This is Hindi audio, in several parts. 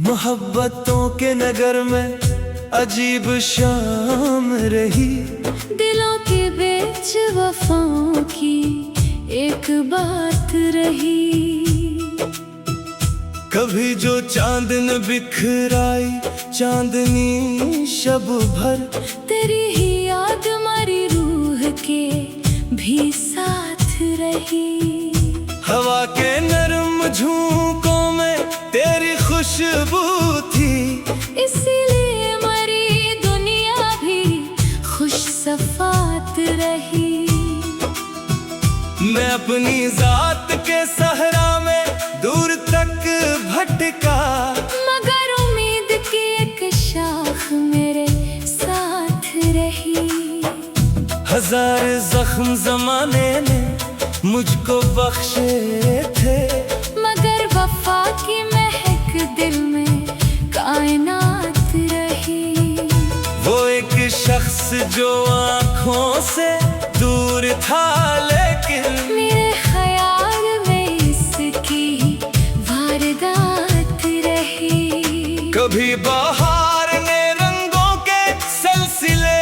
मोहब्बतों के नगर में अजीब शाम रही। दिलों के बीच वफाओं की एक बात रही। कभी जो चांद न बिखराई चांदनी शब भर, तेरी ही याद हमारी रूह के भी साथ रही। हवा के नरम झोंकों में तेरी खुशबू थी, इसीलिए मरी दुनिया भी खुश सफात रही। मैं अपनी जात के सहरा में दूर तक भटका, मगर उम्मीद की एक शाख मेरे साथ रही। हजार जख्म जमाने ने मुझको बख्शे थे, मगर वफा की महक दिल में कायनात रही। वो एक शख्स जो आँखों से दूर था, लेकिन मेरे ख्याल में इसकी वारदात रही। कभी बहार ने रंगों के सिलसिले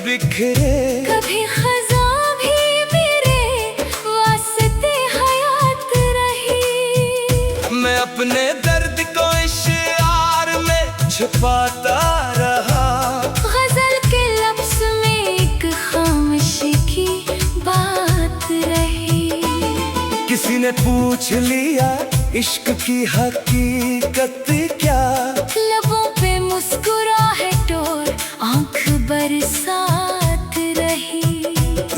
बिखरे, कभी खज़ां भी मेरे वास्ते हयात रही। मैं अपने दर्द को इश्यार में छुपाता रहा। गजल के लफ्ज़ में एक खामोशी की बात रही। किसी ने पूछ लिया इश्क की हकीकत क्या, लबों पे मुस्कुराहट और आँख बरसात रही।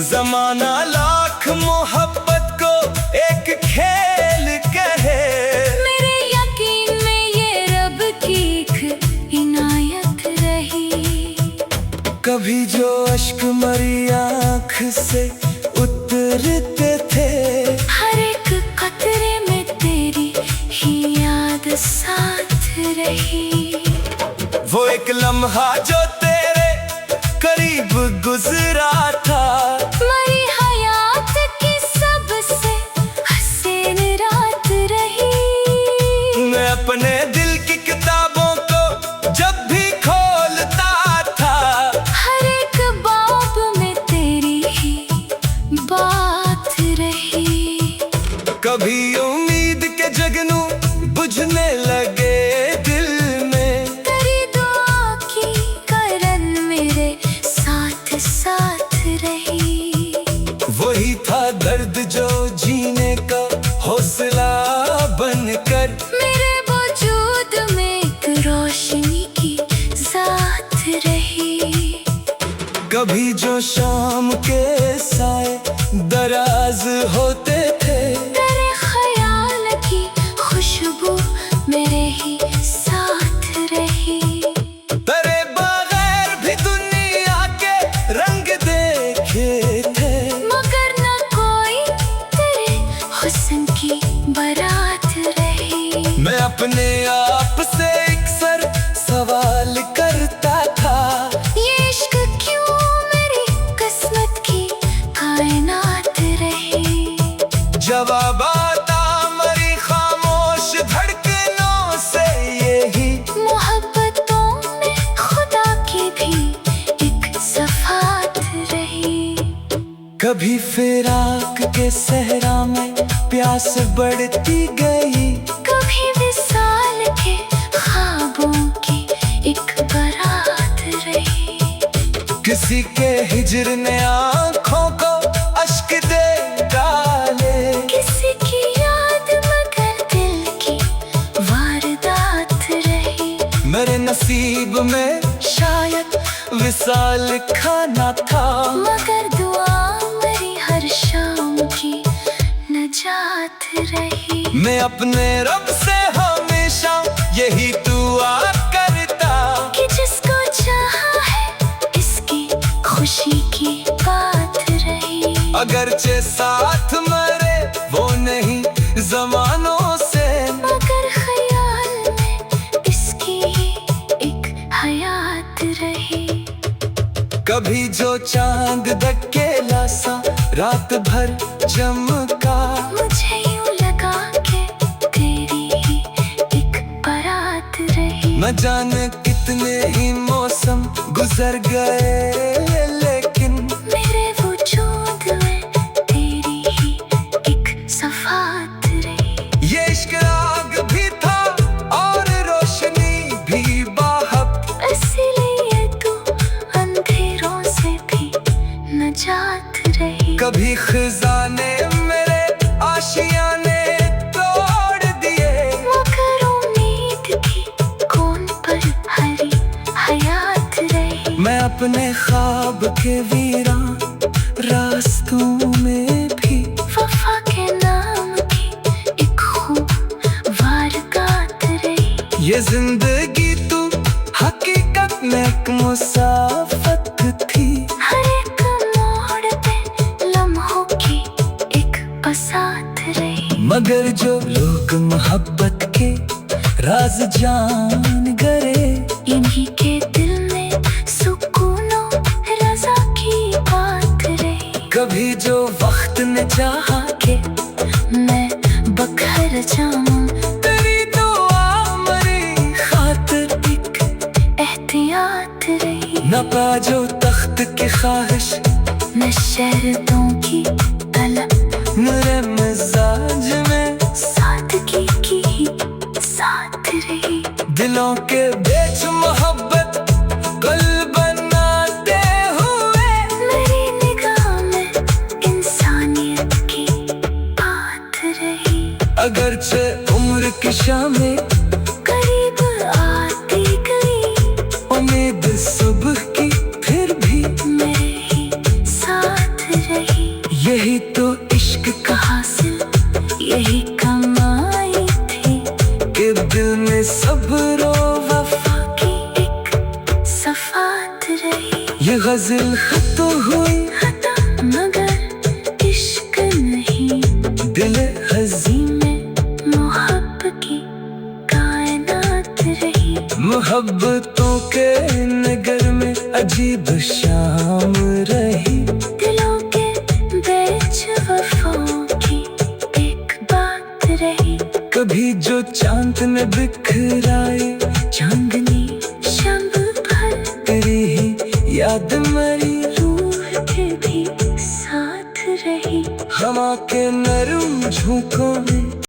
जमाना लाख मोहब्बत को एक खेल कहे, मेरे यकीन में ये रब की एक इनायत रही। कभी जो अश्क मरी आँख से उतरते थे, हर एक कतरे में तेरी ही याद साथ रही। वो एक लम्हा जो तेरे करीब गुजरा था, मरी हयात की सबसे हसीन रात रही। मैं अपने दिल की किताबों को जब भी खोलता था, हर एक बाब में तेरी ही बात रही। कभी उम्मीद के जगनू बुझने लगे दिल में, तेरी दुआ की करन मेरे साथ साथ रही। वही था दर्द जो जीने का हौसला बनकर, मेरे वजूद में एक रोशनी की ज़ात रही। कभी जो शाम के साए दराज होते थे, तेरे ख्याल की खुशबू मेरे ही साथ रही। तेरे बगैर भी दुनिया के रंग देखे थे, मगर न कोई तेरे हुस्न की बारात रही। मैं अपने आप से अक्सर सवाल करता था, ये इश्क क्यों मेरी किस्मत की कायनात रही। जवाब आता मरी खामोश धड़कनों से यही, मोहब्बतों में खुदा की भी एक सफात रही। कभी फिराक के सहरा में प्यास बढ़ती गई, कभी विसाल के ख्वाबों की एक बारात रही। किसी के हिजर ने आँखों को अश्क दे डाले, किसी की याद मगर दिल की वारदात रही। मेरे नसीब में शायद विसाल खाना था, मगर दुआ मेरी हर शाम की नजात रही। मैं अपने रब से हमेशा यही दुआ करता, कि जिसको चाहा है इसकी खुशी की बात रही। अगरचे साथ मरे वो नहीं जमानों से, मगर ख्याल में इसकी एक हयात रही। कभी जो चांद धकेला सा रात भर चमका, मुझे यूं लगा कि तेरी ही एक बारात रही। न जाने कितने ही मौसम गुजर गए, लेकिन मेरे वजूद में तेरी ही एक सफात रही। ये इश्क आग भी था और रोशनी भी बाहब, इसलिए तू अंधेरों से भी नजात रही। कभी खजाने मेरे आशियाने तोड़ दिए, मगर उम्मीद की कौन पर हरी हयात रही। मैं अपने ख्वाब के वीरान रास्तों में भी वफा के नाम की एक खूब वारदात रही। ये जिंदगी तू हकीकत में एक मुसाफत थी, हर एक मोड़ पे लम्हों की एक बसात रही। मगर जो लोग मोहब्बत के राज जान गए, इन्हीं के दिल में सुकूनो रज़ा की बात रही। कभी जो वक्त ने चाहा के मैं बखर जाऊं, तेरी दुआ मेरी खातिर एक एहतियात रही। न पा जो तख्त की ख्वाहिश, न शर्तों की तलब, मेरे मिजाज में सादगी की ही साथ रही। दिलों के बीच मोहब्बत कल बनाते हुए, मेरी निगाह में इंसानियत की बात रही। अगरचे उम्र की शामें करीब आती गई, उम्मीद सुबह की फिर भी मेरे ही साथ रही। यही तो इश्क का हासिल यही कमाई थी, के दिल में सब्र वफा की एक सफात रही। ये गजल खत हुई खता मगर इश्क नहीं, दिल हज़ी में मोहब्बत की कायनात रही। मोहब्बतों के नगर में अजीब शाम रही, दिलों के बीच वफाओं की एक बात रही। कभी जो चांद ने बिखराए चांदनी शब भर तेरी ही याद मरी, रूह के भी साथ रही। हवा के नरम झोंकों में